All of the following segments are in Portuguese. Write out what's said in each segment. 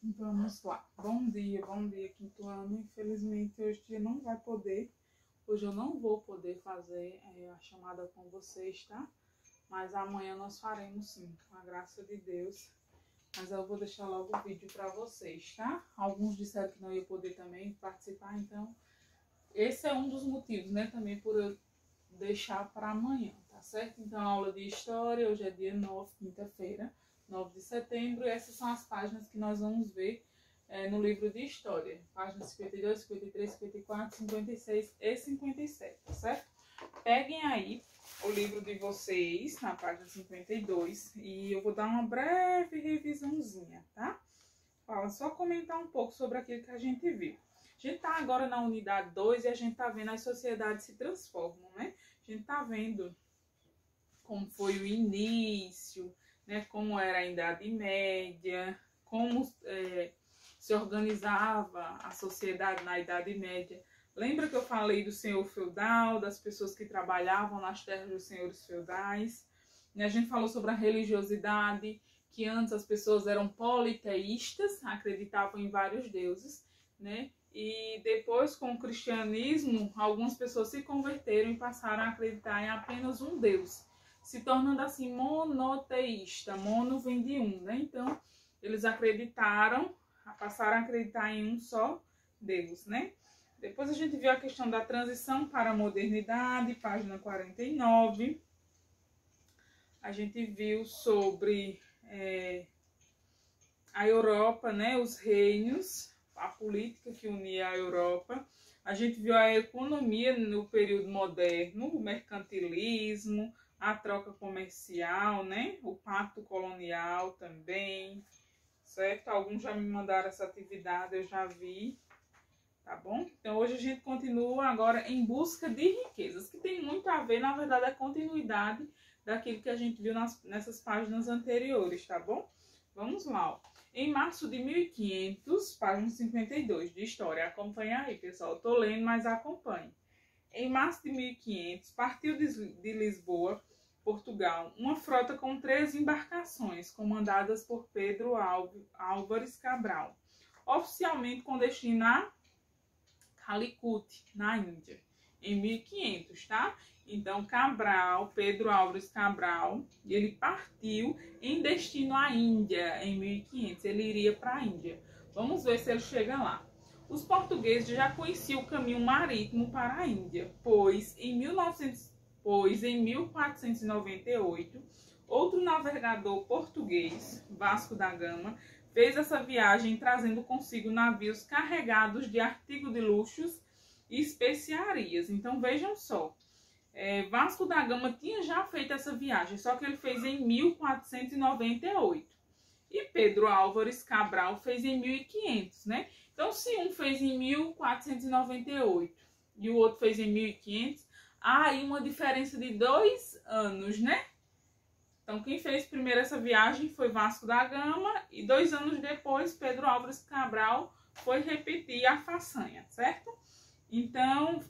Vamos lá. Bom dia, quinto ano. Infelizmente hoje o dia não vai poder. Hoje eu não vou poder fazer a chamada com vocês, tá? Mas amanhã nós faremos sim, com a graça de Deus. Mas eu vou deixar logo o vídeo para vocês, tá? Alguns disseram que não ia poder também participar, então esse é um dos motivos, né? Também por eu deixar para amanhã, tá certo? Então a aula de história, hoje é dia 9, quinta-feira, 9 de setembro, e essas são as páginas que nós vamos ver no livro de história. Páginas 52, 53, 54, 56 e 57, tá certo? Peguem aí o livro de vocês na página 52 e eu vou dar uma breve revisãozinha, tá? Fala, só comentar um pouco sobre aquilo que a gente viu. A gente tá agora na unidade 2 e a gente tá vendo as sociedades se transformam, né? A gente tá vendo como foi o início, né? Como era a Idade Média, como se organizava a sociedade na Idade Média. Lembra que eu falei do senhor feudal, das pessoas que trabalhavam nas terras dos senhores feudais? A gente falou sobre a religiosidade, que antes as pessoas eram politeístas, acreditavam em vários deuses, né? E depois, com o cristianismo, algumas pessoas se converteram e passaram a acreditar em apenas um Deus, se tornando assim monoteísta. Mono vem de um, né? Então, eles acreditaram, passaram a acreditar em um só Deus, né? Depois a gente viu a questão da transição para a modernidade, página 49. A gente viu sobre a Europa, né? Os reinos, a política que unia a Europa. A gente viu a economia no período moderno, o mercantilismo, a troca comercial, né? O pacto colonial também, certo? Alguns já me mandaram essa atividade, eu já vi, tá bom? Então hoje a gente continua agora em busca de riquezas, que tem muito a ver, na verdade, a continuidade daquilo que a gente viu nessas páginas anteriores, tá bom? Vamos lá, ó. Em março de 1500, página 52 de história. Acompanha aí, pessoal. Estou lendo, mas acompanhe. Em março de 1500, partiu de Lisboa, Portugal, uma frota com 3 embarcações, comandadas por Pedro Álvares Cabral, oficialmente com destino a Calicut, na Índia, em 1500, tá? Então, Pedro Álvares Cabral, ele partiu em destino à Índia em 1500. Ele iria para a Índia. Vamos ver se ele chega lá. Os portugueses já conheciam o caminho marítimo para a Índia, pois em 1498, outro navegador português, Vasco da Gama, fez essa viagem trazendo consigo navios carregados de artigos de luxos e especiarias. Então, vejam só. Vasco da Gama tinha já feito essa viagem, só que ele fez em 1498. E Pedro Álvares Cabral fez em 1500, né? Então, se um fez em 1498 e o outro fez em 1500, há aí uma diferença de 2 anos, né? Então, quem fez primeiro essa viagem foi Vasco da Gama e 2 anos depois, Pedro Álvares Cabral foi repetir a façanha, certo? Então,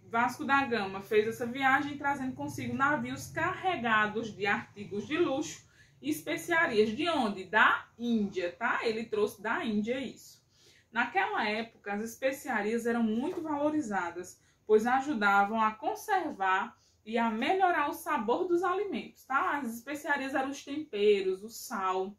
Vasco da Gama fez essa viagem trazendo consigo navios carregados de artigos de luxo e especiarias. De onde? Da Índia, tá? Ele trouxe da Índia isso. Naquela época, as especiarias eram muito valorizadas, pois ajudavam a conservar e a melhorar o sabor dos alimentos, tá? As especiarias eram os temperos, o sal,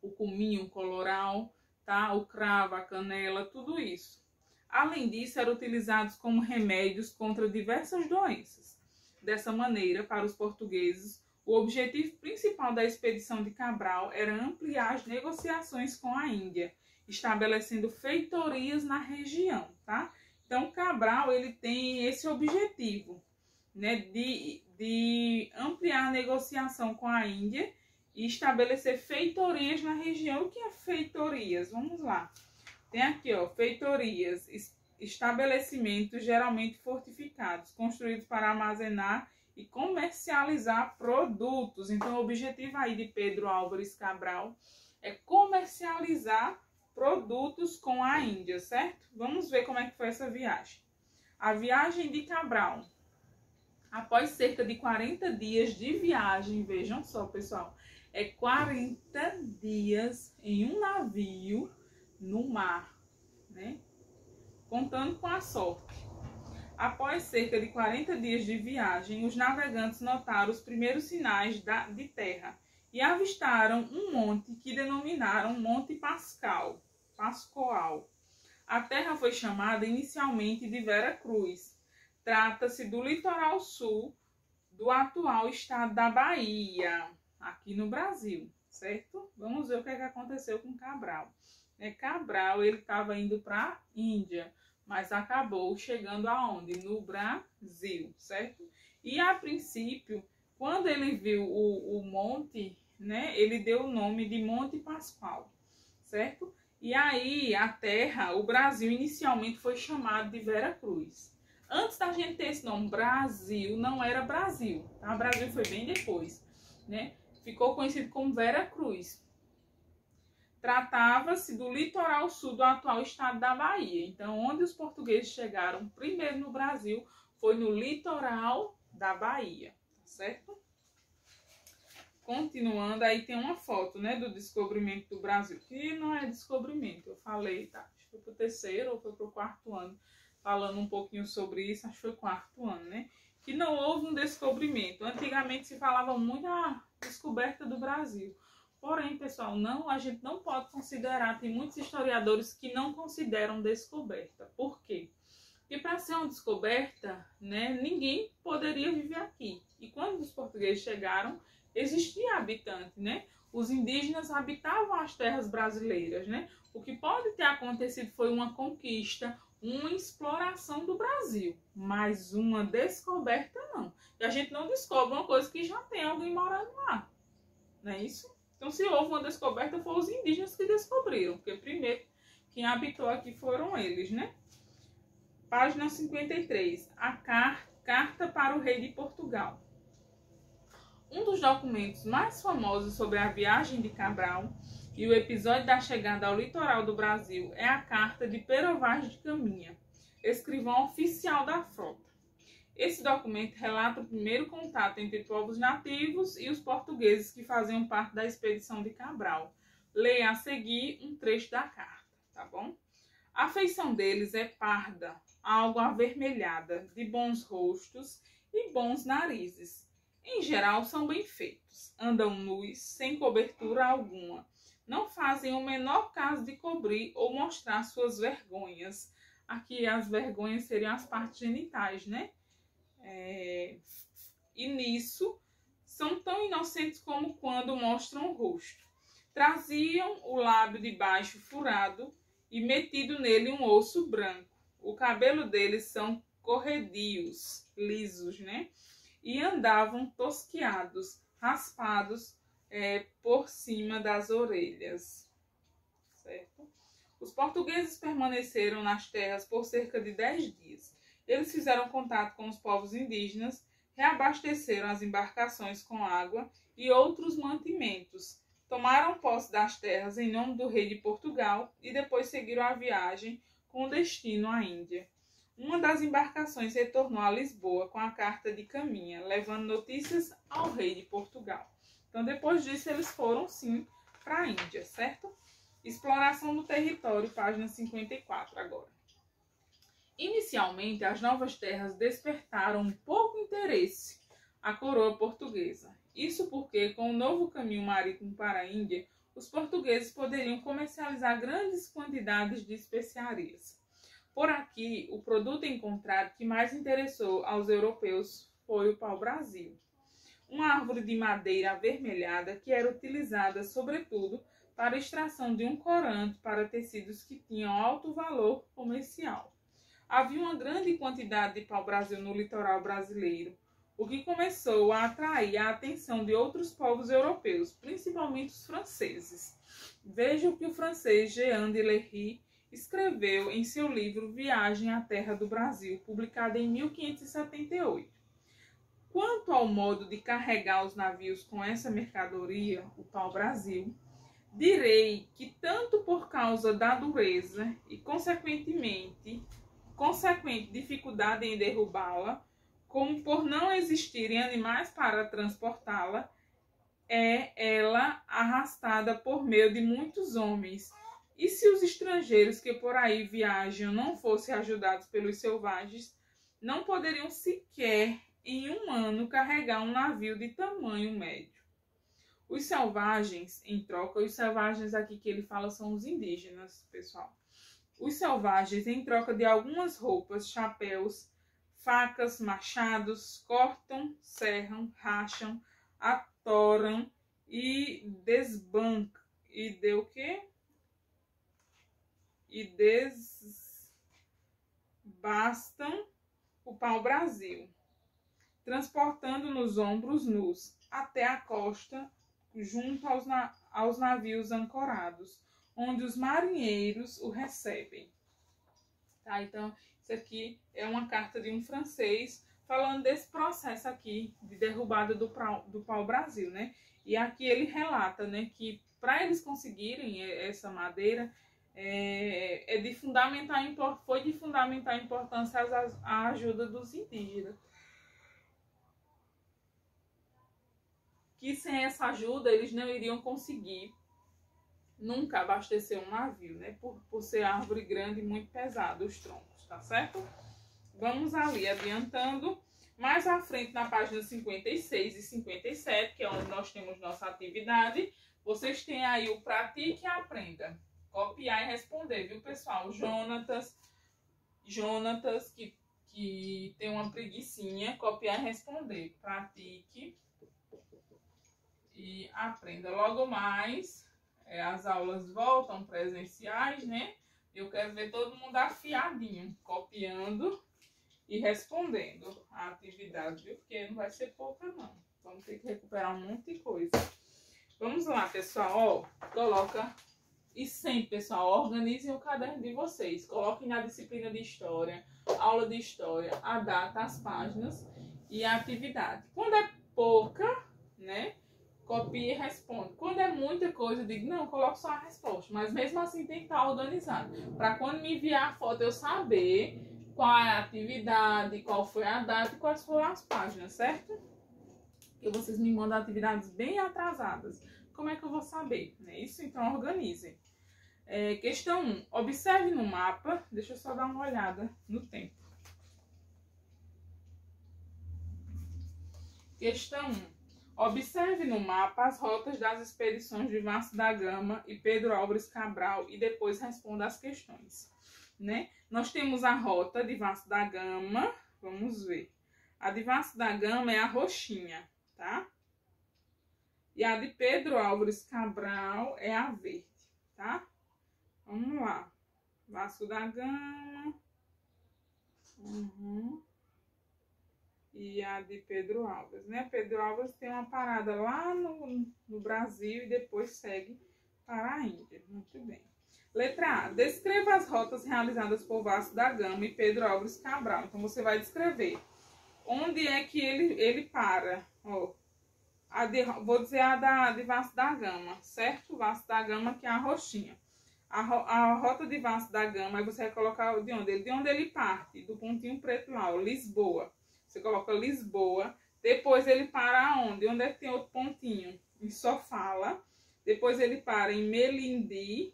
o cominho, o colorau, tá? O cravo, a canela, tudo isso. Além disso, eram utilizados como remédios contra diversas doenças. Dessa maneira, para os portugueses, o objetivo principal da expedição de Cabral era ampliar as negociações com a Índia, estabelecendo feitorias na região, tá? Então, Cabral, ele tem esse objetivo, né, de ampliar a negociação com a Índia e estabelecer feitorias na região. O que é feitorias? Vamos lá. Tem aqui, ó, feitorias, estabelecimentos geralmente fortificados, construídos para armazenar e comercializar produtos. Então, o objetivo aí de Pedro Álvares Cabral é comercializar produtos com a Índia, certo? Vamos ver como é que foi essa viagem. A viagem de Cabral. Após cerca de 40 dias de viagem, vejam só, pessoal, é 40 dias em um navio no mar, né? Contando com a sorte. Após cerca de 40 dias de viagem, os navegantes notaram os primeiros sinais de terra e avistaram um monte que denominaram Monte Pascoal. A terra foi chamada inicialmente de Vera Cruz. Trata-se do litoral sul do atual estado da Bahia, aqui no Brasil, certo? Vamos ver o que aconteceu com Cabral. Cabral, ele estava indo para a Índia, mas acabou chegando aonde? No Brasil, certo? E a princípio, quando ele viu o monte, né, ele deu o nome de Monte Pascoal, certo? E aí a terra, o Brasil, inicialmente foi chamado de Vera Cruz. Antes da gente ter esse nome, Brasil, não era Brasil, tá? Brasil foi bem depois, né? Ficou conhecido como Vera Cruz. Tratava-se do litoral sul do atual estado da Bahia. Então, onde os portugueses chegaram primeiro no Brasil foi no litoral da Bahia, certo? Continuando, aí tem uma foto, né, do descobrimento do Brasil, que não é descobrimento, eu falei, tá? Acho que foi pro terceiro ou foi pro quarto ano, falando um pouquinho sobre isso, acho que foi quarto ano, né? Que não houve um descobrimento. Antigamente se falava muito da descoberta do Brasil. Porém, pessoal, a gente não pode considerar, tem muitos historiadores que não consideram descoberta. Por quê? Porque para ser uma descoberta, né, ninguém poderia viver aqui. E quando os portugueses chegaram, existia habitante, né? Os indígenas habitavam as terras brasileiras, né? O que pode ter acontecido foi uma conquista, uma exploração do Brasil, mas uma descoberta não. E a gente não descobre uma coisa que já tem alguém morando lá, não é isso? Então, se houve uma descoberta, foram os indígenas que descobriram, porque primeiro quem habitou aqui foram eles, né? Página 53, a Carta para o Rei de Portugal. Um dos documentos mais famosos sobre a viagem de Cabral e o episódio da chegada ao litoral do Brasil é a Carta de Pero Vaz de Caminha, escrivão oficial da frota. Esse documento relata o primeiro contato entre povos nativos e os portugueses que faziam parte da expedição de Cabral. Leia a seguir um trecho da carta, tá bom? A feição deles é parda, algo avermelhada, de bons rostos e bons narizes. Em geral, são bem feitos, andam nus, sem cobertura alguma. Não fazem o menor caso de cobrir ou mostrar suas vergonhas. Aqui as vergonhas seriam as partes genitais, né? E nisso são tão inocentes como quando mostram o rosto. Traziam o lábio de baixo furado e metido nele um osso branco. O cabelo deles são corredios, lisos, né? E andavam tosquiados, raspados por cima das orelhas, certo? Os portugueses permaneceram nas terras por cerca de 10 dias. Eles fizeram contato com os povos indígenas, reabasteceram as embarcações com água e outros mantimentos, tomaram posse das terras em nome do rei de Portugal e depois seguiram a viagem com destino à Índia. Uma das embarcações retornou a Lisboa com a carta de Caminha, levando notícias ao rei de Portugal. Então, depois disso, eles foram, sim, para a Índia, certo? Exploração do território, página 54 agora. Inicialmente, as novas terras despertaram pouco interesse à coroa portuguesa. Isso porque, com o novo caminho marítimo para a Índia, os portugueses poderiam comercializar grandes quantidades de especiarias. Por aqui, o produto encontrado que mais interessou aos europeus foi o pau-brasil, uma árvore de madeira avermelhada que era utilizada, sobretudo, para a extração de um corante para tecidos que tinham alto valor comercial. Havia uma grande quantidade de pau-brasil no litoral brasileiro, o que começou a atrair a atenção de outros povos europeus, principalmente os franceses. Veja o que o francês Jean de Lery escreveu em seu livro Viagem à Terra do Brasil, publicado em 1578. Quanto ao modo de carregar os navios com essa mercadoria, o pau-brasil, direi que tanto por causa da dureza e consequente dificuldade em derrubá-la, como por não existirem animais para transportá-la, é ela arrastada por meio de muitos homens. E se os estrangeiros que por aí viajam não fossem ajudados pelos selvagens, não poderiam sequer em um ano carregar um navio de tamanho médio. Os selvagens, em troca, os selvagens aqui que ele fala são os indígenas, pessoal. Os selvagens, em troca de algumas roupas, chapéus, facas, machados, cortam, serram, racham, atoram e desbancam. E deu o quê? E desbastam o pau-brasil, transportando nos ombros nus até a costa, junto aos navios ancorados, onde os marinheiros o recebem. Tá? Então, isso aqui é uma carta de um francês falando desse processo aqui de derrubada do pau-brasil, né? E aqui ele relata, né, que para eles conseguirem essa madeira, foi de fundamental importância a ajuda dos indígenas. Que sem essa ajuda eles não iriam conseguir nunca abastecer um navio, né? Por ser árvore grande e muito pesada os troncos, tá certo? Vamos ali adiantando. Mais à frente, na página 56 e 57, que é onde nós temos nossa atividade, vocês têm aí o pratique e aprenda. Copiar e responder, viu, pessoal? Jonatas, que tem uma preguicinha, copiar e responder. Pratique e aprenda. Logo mais, as aulas voltam presenciais, né? Eu quero ver todo mundo afiadinho, copiando e respondendo a atividade, viu? Porque não vai ser pouca, não. Vamos ter que recuperar um monte de coisa. Vamos lá, pessoal. Ó, coloca... E sempre, pessoal, organizem o caderno de vocês. Coloquem na disciplina de história, aula de história, a data, as páginas e a atividade. Quando é pouca, né? Copie e responde. Quando é muita coisa, eu digo, não, coloco só a resposta. Mas mesmo assim tem que estar organizado. Para quando me enviar a foto, eu saber qual é a atividade, qual foi a data e quais foram as páginas, certo? Porque vocês me mandam atividades bem atrasadas. Como é que eu vou saber? Não é isso? Então, organizem. Questão 1. Observe no mapa. Deixa eu só dar uma olhada no tempo. Questão 1. Observe no mapa as rotas das expedições de Vasco da Gama e Pedro Álvares Cabral e depois responda as questões, né? Nós temos a rota de Vasco da Gama, vamos ver. A de Vasco da Gama é a roxinha, tá? E a de Pedro Álvares Cabral é a verde, tá? Vamos lá. Vasco da Gama. E a de Pedro Álvares, né? Pedro Álvares tem uma parada lá no Brasil e depois segue para a Índia. Muito bem. Letra A. Descreva as rotas realizadas por Vasco da Gama e Pedro Álvares Cabral. Então, você vai descrever onde é que ele para. Ó, vou dizer a de Vasco da Gama, certo? Vasco da Gama, que é a roxinha. A rota de Vasco da Gama, aí você vai colocar de onde ele parte, do pontinho preto lá, ó, Lisboa. Você coloca Lisboa, depois ele para aonde? Onde é que tem outro pontinho? Em Sofala. Depois ele para em Melindi,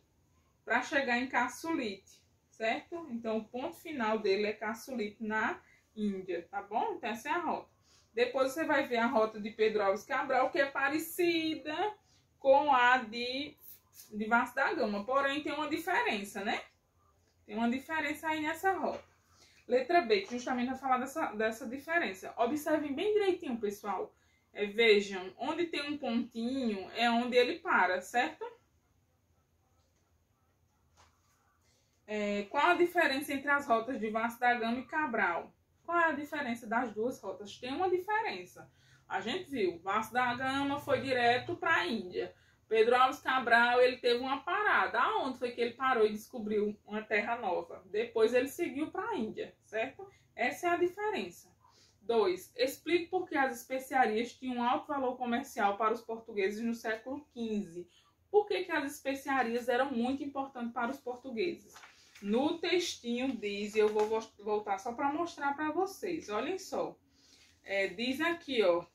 para chegar em Caçulite, certo? Então, o ponto final dele é Caçulite, na Índia, tá bom? Então, essa é a rota. Depois você vai ver a rota de Pedro Álvares Cabral, que é parecida com a de Vasco da Gama, porém tem uma diferença, né? Tem uma diferença aí nessa rota. Letra B, que justamente vai falar dessa diferença. Observem bem direitinho, pessoal. Vejam, onde tem um pontinho é onde ele para, certo? Qual a diferença entre as rotas de Vasco da Gama e Cabral? Qual é a diferença das duas rotas? Tem uma diferença. A gente viu, Vasco da Gama foi direto para a Índia. Pedro Álvares Cabral, ele teve uma parada. Aonde foi que ele parou e descobriu uma terra nova? Depois ele seguiu para a Índia, certo? Essa é a diferença. 2. Explique por que as especiarias tinham um alto valor comercial para os portugueses no século XV. Por que as especiarias eram muito importantes para os portugueses? No textinho diz, e eu vou voltar só para mostrar para vocês. Olhem só. Diz aqui, ó.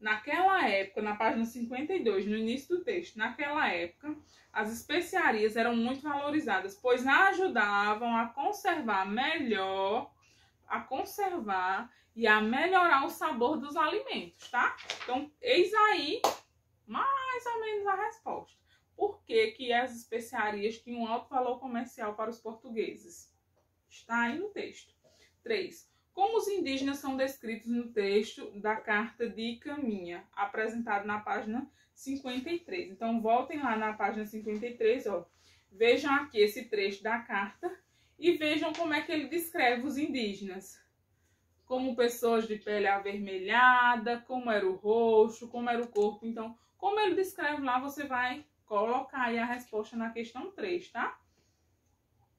naquela época, na página 52, no início do texto, naquela época, as especiarias eram muito valorizadas, pois ajudavam a conservar e a melhorar o sabor dos alimentos, tá? Então, eis aí mais ou menos a resposta. Por que que as especiarias tinham um alto valor comercial para os portugueses? Está aí no texto. 3. Como os indígenas são descritos no texto da Carta de Caminha, apresentado na página 53. Então, voltem lá na página 53, ó. Vejam aqui esse trecho da carta e vejam como é que ele descreve os indígenas. Como pessoas de pele avermelhada, como era o rosto, como era o corpo. Então, como ele descreve lá, você vai colocar aí a resposta na questão 3, tá?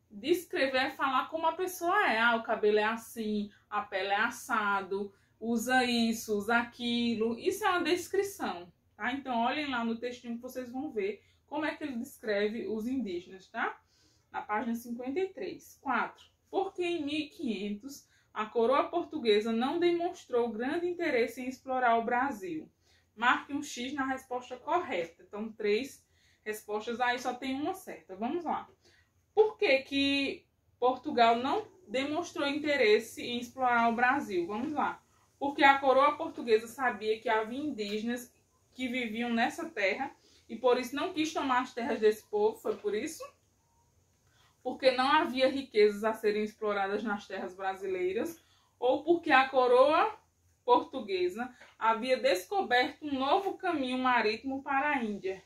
Descrever é falar como a pessoa é. Ah, o cabelo é assim, a pele é assado, usa isso, usa aquilo. Isso é uma descrição, tá? Então, olhem lá no textinho que vocês vão ver como é que ele descreve os indígenas, tá? Na página 53. 4. Porque em 1500 a coroa portuguesa não demonstrou grande interesse em explorar o Brasil. Marque um X na resposta correta. Então, 3 respostas aí, só tem uma certa. Vamos lá. Por que que Portugal não demonstrou interesse em explorar o Brasil? Vamos lá. Porque a coroa portuguesa sabia que havia indígenas que viviam nessa terra e por isso não quis tomar as terras desse povo. Foi por isso? Porque não havia riquezas a serem exploradas nas terras brasileiras, ou porque a coroa portuguesa havia descoberto um novo caminho marítimo para a Índia,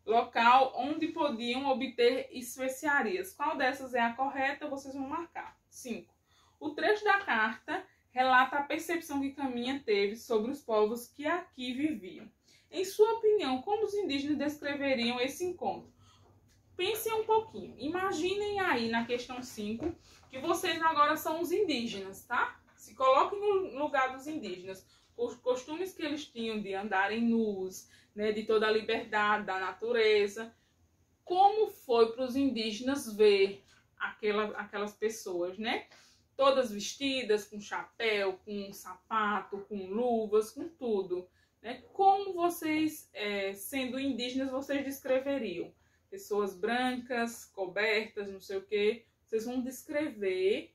local onde podiam obter especiarias. Qual dessas é a correta? Vocês vão marcar. 5. O trecho da carta relata a percepção que Caminha teve sobre os povos que aqui viviam. Em sua opinião, como os indígenas descreveriam esse encontro? Pensem um pouquinho. Imaginem aí na questão 5 que vocês agora são os indígenas, tá? Se coloquem no lugar dos indígenas. Os costumes que eles tinham de andarem nus, né, de toda a liberdade da natureza. Como foi para os indígenas ver aquelas pessoas, né? Todas vestidas com chapéu, com sapato, com luvas, com tudo. Né? Como vocês, sendo indígenas, vocês descreveriam? Pessoas brancas, cobertas, não sei o quê. Vocês vão descrever,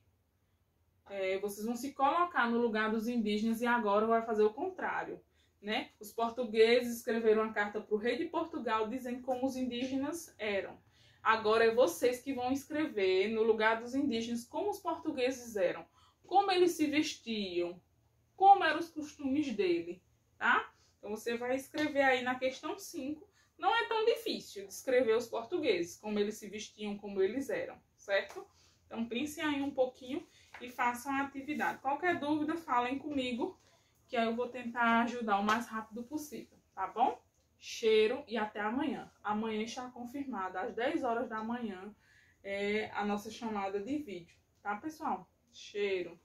vocês vão se colocar no lugar dos indígenas e agora vai fazer o contrário. Né? Os portugueses escreveram uma carta para o rei de Portugal dizendo como os indígenas eram. Agora é vocês que vão escrever no lugar dos indígenas como os portugueses eram. Como eles se vestiam, como eram os costumes dele, tá? Então você vai escrever aí na questão 5. Não é tão difícil descrever os portugueses, como eles se vestiam, como eles eram, certo? Então pensem aí um pouquinho e façam a atividade. Qualquer dúvida, falem comigo, que aí eu vou tentar ajudar o mais rápido possível, tá bom? Cheiro e até amanhã. Amanhã está confirmada, às 10 horas da manhã, a nossa chamada de vídeo, tá, pessoal? Cheiro!